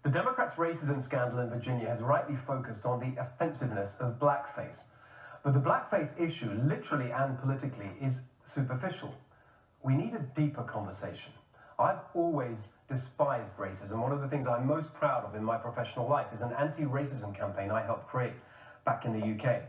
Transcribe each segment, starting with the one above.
The Democrats' racism scandal in Virginia has rightly focused on the offensiveness of blackface. But the blackface issue, literally and politically, is superficial. We need a deeper conversation. I've always despised racism. One of the things I'm most proud of in my professional life is an anti-racism campaign I helped create back in the UK.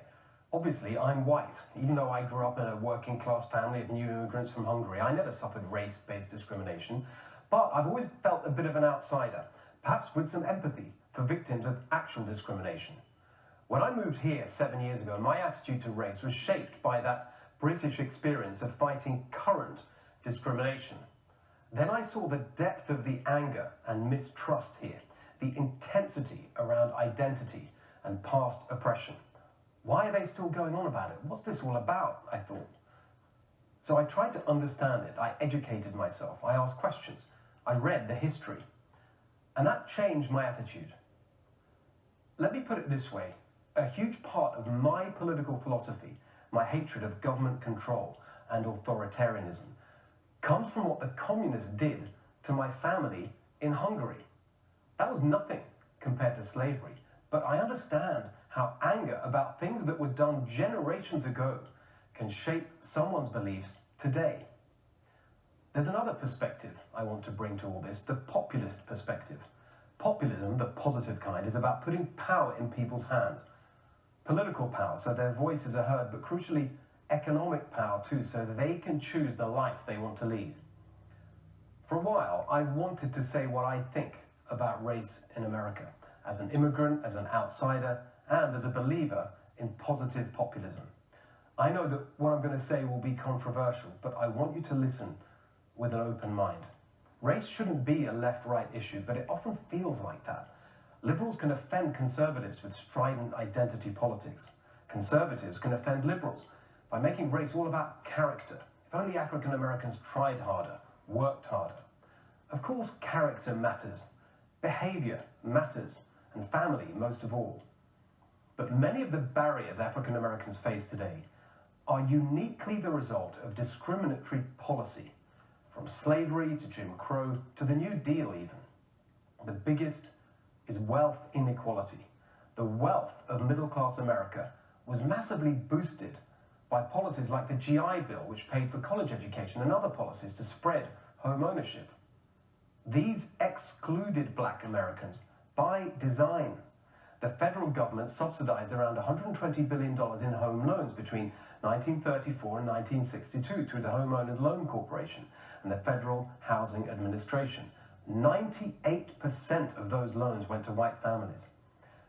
Obviously, I'm white. Even though I grew up in a working-class family of new immigrants from Hungary, I never suffered race-based discrimination. But I've always felt a bit of an outsider, perhaps with some empathy for victims of actual discrimination. When I moved here 7 years ago, my attitude to race was shaped by that British experience of fighting current discrimination. Then I saw the depth of the anger and mistrust here, the intensity around identity and past oppression. Why are they still going on about it? What's this all about, I thought. So I tried to understand it. I educated myself. I asked questions. I read the history. And that changed my attitude. Let me put it this way. A huge part of my political philosophy, my hatred of government control and authoritarianism, comes from what the communists did to my family in Hungary. That was nothing compared to slavery, but I understand how anger about things that were done generations ago can shape someone's beliefs today. There's another perspective I want to bring to all this, the populist perspective. Populism, the positive kind, is about putting power in people's hands. Political power, so their voices are heard, but crucially, economic power too, so that they can choose the life they want to lead. For a while, I've wanted to say what I think about race in America, as an immigrant, as an outsider, and as a believer in positive populism. I know that what I'm going to say will be controversial, but I want you to listen with an open mind. Race shouldn't be a left-right issue, but it often feels like that. Liberals can offend conservatives with strident identity politics. Conservatives can offend liberals by making race all about character. If only African Americans tried harder, worked harder. Of course, character matters. Behavior matters, and family most of all. But many of the barriers African Americans face today are uniquely the result of discriminatory policy, from slavery to Jim Crow to the New Deal even. The biggest is wealth inequality. The wealth of middle-class America was massively boosted by policies like the GI Bill, which paid for college education, and other policies to spread home ownership. These excluded black Americans by design. The federal government subsidized around $120 billion in home loans between 1934 and 1962 through the Homeowners Loan Corporation and the Federal Housing Administration. 98% of those loans went to white families.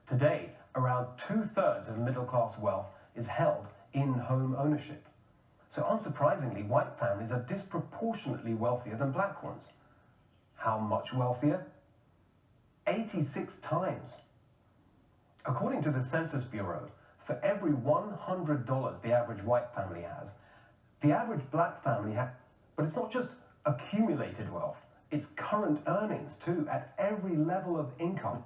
Today, around 2/3 of middle-class wealth is held in home ownership. So unsurprisingly, white families are disproportionately wealthier than black ones. How much wealthier? 86 times. According to the Census Bureau, for every $100 the average white family has, the average black family has, but it's not just accumulated wealth, it's current earnings too, at every level of income.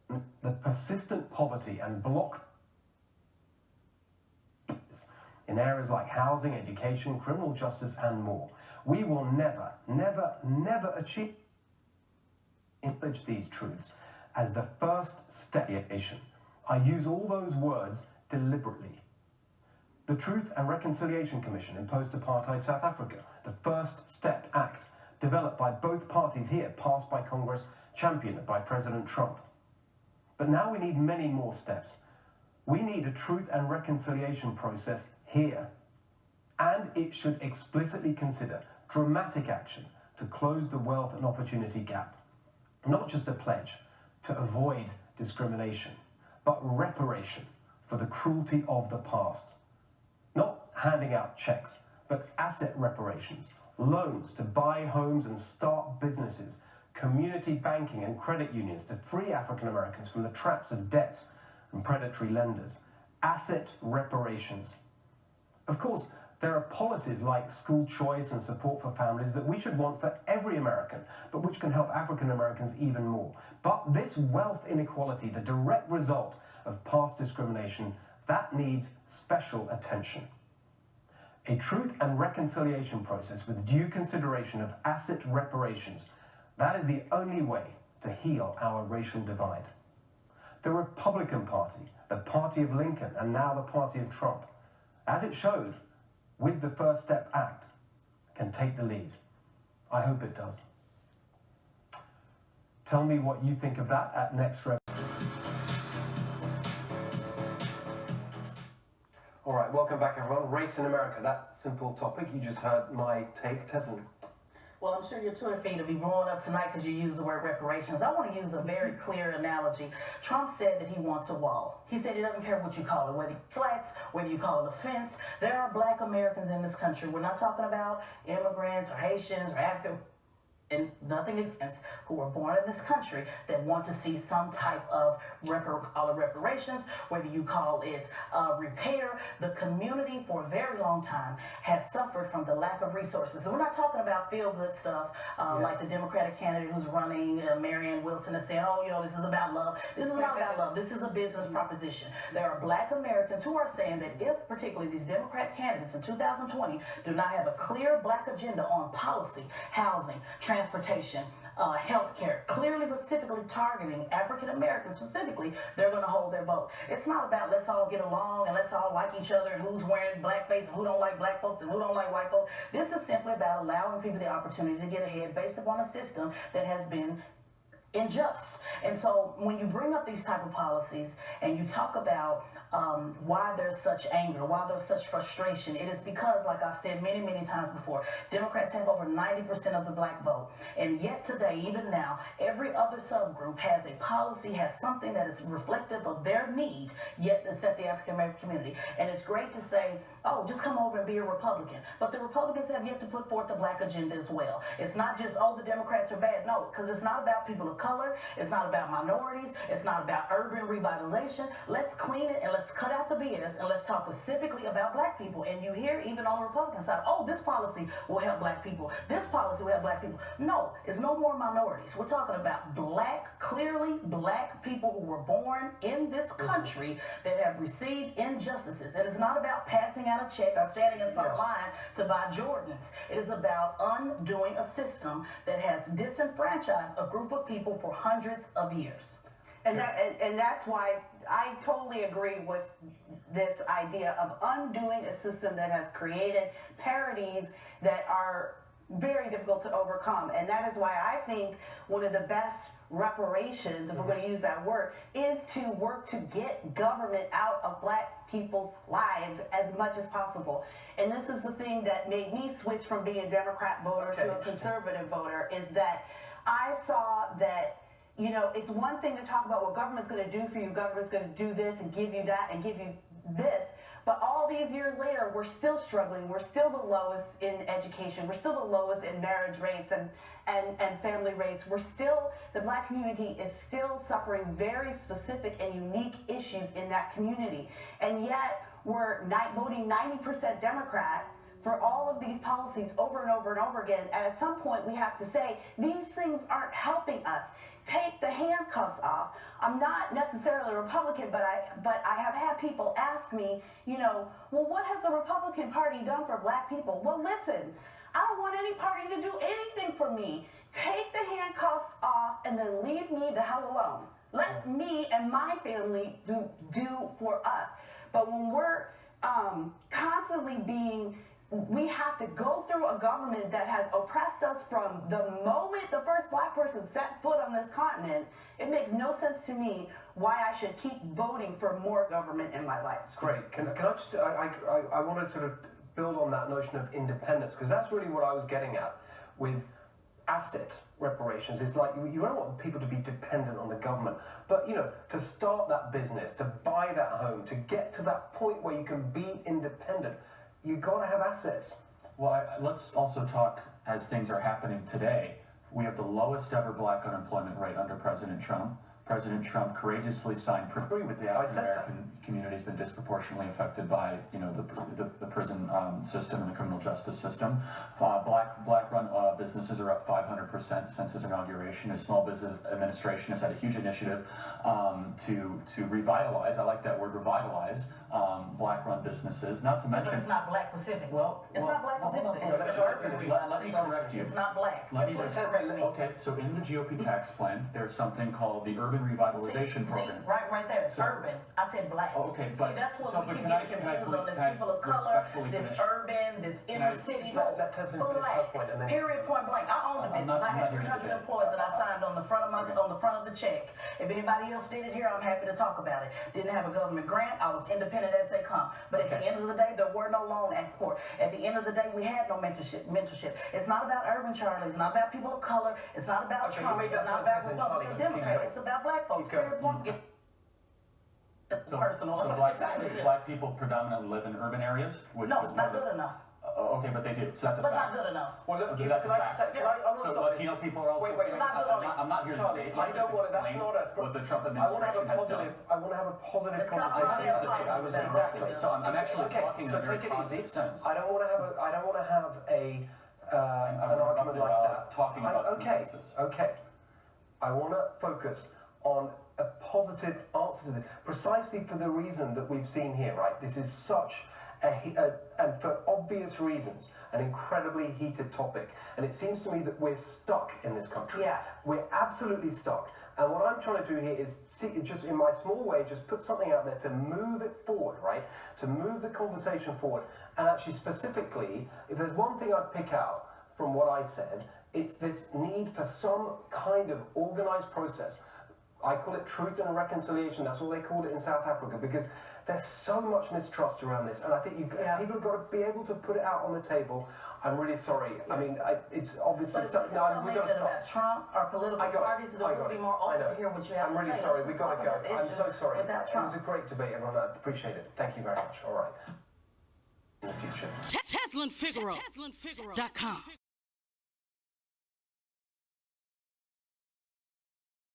The persistent poverty and block in areas like housing, education, criminal justice, and more. We will never, never, never achieve these truths as the first step in nation. I use all those words deliberately. The Truth and Reconciliation Commission in post-apartheid South Africa, the First Step Act, developed by both parties here, passed by Congress, championed by President Trump. But now we need many more steps. We need a truth and reconciliation process here. And it should explicitly consider dramatic action to close the wealth and opportunity gap. Not just a pledge to avoid discrimination, but reparation for the cruelty of the past. Not handing out checks, but asset reparations, loans to buy homes and start businesses, community banking and credit unions to free African Americans from the traps of debt and predatory lenders, asset reparations. Of course, there are policies like school choice and support for families that we should want for every American, but which can help African Americans even more. But this wealth inequality, the direct result of past discrimination, that needs special attention. A truth and reconciliation process with due consideration of asset reparations, that is the only way to heal our racial divide. The Republican Party, the party of Lincoln, and now the party of Trump, as it showed with the First Step Act, can take the lead. I hope it does. Tell me what you think of that at Next Rev. All right, welcome back, everyone. Race in America, that simple topic. You just heard my take. Tezlyn. Well, I'm sure your Twitter feed will be blowing up tonight because you use the word reparations. I want to use a very clear analogy. Trump said that he wants a wall. He said he doesn't care what you call it, whether it's slats, whether you call it a fence. There are black Americans in this country. We're not talking about immigrants or Haitians or African, and nothing against, who were born in this country that want to see some type of reparations, whether you call it repair. The community for a very long time has suffered from the lack of resources. So we're not talking about feel-good stuff like the Democratic candidate who's running, Marianne Wilson, is saying, oh, you know, this is about love. This is not about love. This is a business proposition. There are black Americans who are saying that if particularly these Democrat candidates in 2020 do not have a clear black agenda on policy, housing, transportation, healthcare, clearly specifically targeting African Americans specifically, they're going to hold their vote. It's not about let's all get along and let's all like each other and who's wearing blackface and who don't like black folks and who don't like white folks. This is simply about allowing people the opportunity to get ahead based upon a system that has been unjust. And so when you bring up these type of policies and you talk about why there's such anger, why there's such frustration, it is because, like I've said many, many times before, Democrats have over 90% of the black vote. And yet today, even now, every other subgroup has a policy, has something that is reflective of their need, yet except the African American community. And it's great to say, oh, just come over and be a Republican. But the Republicans have yet to put forth the black agenda as well. It's not just, oh, the Democrats are bad. No, because it's not about people of color. It's not about minorities. It's not about urban revitalization. Let's clean it and let's cut out the BS and let's talk specifically about black people. And you hear even on the Republican side, oh, this policy will help black people. This policy will help black people. No, it's no more minorities. We're talking about black, clearly black people who were born in this country that have received injustices. And it's not about passing out a check or standing in some line to buy Jordans. It is about undoing a system that has disenfranchised a group of people for hundreds of years. And that's why I totally agree with this idea of undoing a system that has created parities that are very difficult to overcome. And that is why I think one of the best reparations, if we're going to use that word, is to work to get government out of black people's lives as much as possible. And this is the thing that made me switch from being a Democrat voter to a conservative voter, is that I saw that, you know, it's one thing to talk about what government's going to do for you, government's going to do this and give you that and give you this, but all these years later, we're still struggling. We're still the lowest in education. We're still the lowest in marriage rates and family rates. We're still, the black community is still suffering very specific and unique issues in that community. And yet, we're voting 90% Democrat for all of these policies over and over and over again. And at some point, we have to say, these things aren't helping us. Take the handcuffs off. I'm not necessarily a Republican, but I have had people ask me, you know, well, what has the Republican Party done for black people? Well, listen, I don't want any party to do anything for me. Take the handcuffs off and then leave me the hell alone. Let me and my family do for us. But when we're constantly we have to go through a government that has oppressed us from the moment the first black person set foot on this continent. It makes no sense to me why I should keep voting for more government in my life. Great. Can I just, I want to sort of build on that notion of independence, because that's really what I was getting at with asset reparations. It's like you don't want people to be dependent on the government, but, you know, to start that business, to buy that home, to get to that point where you can be independent, you've got to have assets. Well, let's also talk as things are happening today. We have the lowest ever black unemployment rate under President Trump. President Trump courageously signed with the African American community has been disproportionately affected by, you know, the prison system and the criminal justice system. Black-run businesses are up 500% since his inauguration. His Small Business Administration has had a huge initiative to revitalize, I like that word, revitalize, black-run businesses, not to mention... But it's not Black Pacific. Well, it's not Black Pacific. Let me correct you. It's not Black. Okay, so in the GOP tax plan, there's something called the Urban Revitalization Program. Right there. It's urban. I said Black. Oh, okay, but that's what so, we keep can I confused on. This can I people of color, respectfully this finish? urban, this inner city. Let Tezlyn finish her point and then... Period. Point blank. I own the business. I had 300 employees that I signed on the front of the check. If anybody else did it here, I'm happy to talk about it. Didn't have a government grant. I was independent as they come. But at the end of the day, there were no loan at court. At the end of the day, we had no mentorship. It's not about urban Charlie. It's not about people of color. It's not about Trump. It's not about Republican Democrat. It's about black folks. Period. Point. So Personal. black people predominantly live in urban areas, which No, was it's part not of good enough. Okay, but they do. So that's a But fact. not good enough. Well, look, Okay, that's a can I fact. just say, I want to So stop Latino people are also... Wait, I'm not here to Charlie, debate. I don't want to, that's Explain not a... what the Trump I want to have administration a has done. positive, I want to have a positive It's not conversation. about the debate. I was Exactly. interrupted. So I'm actually talking in a very take it positive easy. sense. I don't want to have an argument like while I that. was talking about consensus. Okay. I want to focus on a positive answer to this, precisely for the reason that we've seen here, right? This is such and for obvious reasons, an incredibly heated topic. And it seems to me that we're stuck in this country. Yeah. We're absolutely stuck. And what I'm trying to do here is, just in my small way, just put something out there to move it forward, right? To move the conversation forward. And actually, specifically, if there's one thing I'd pick out from what I said, it's this need for some kind of organized process. I call it truth and reconciliation. That's what they called it in South Africa, because there's so much mistrust around this. And I think people have got to be able to put it out on the table. I'm really sorry. I mean, it's obviously... We've got to stop. About Trump, our political parties, there will be more open to hear what you have to say. I'm really sorry. We've got to go. I'm so sorry. It Trump. was a great debate, everyone. I appreciate it. Thank you very much. All right. In the future. Tezlyn Figaro.com.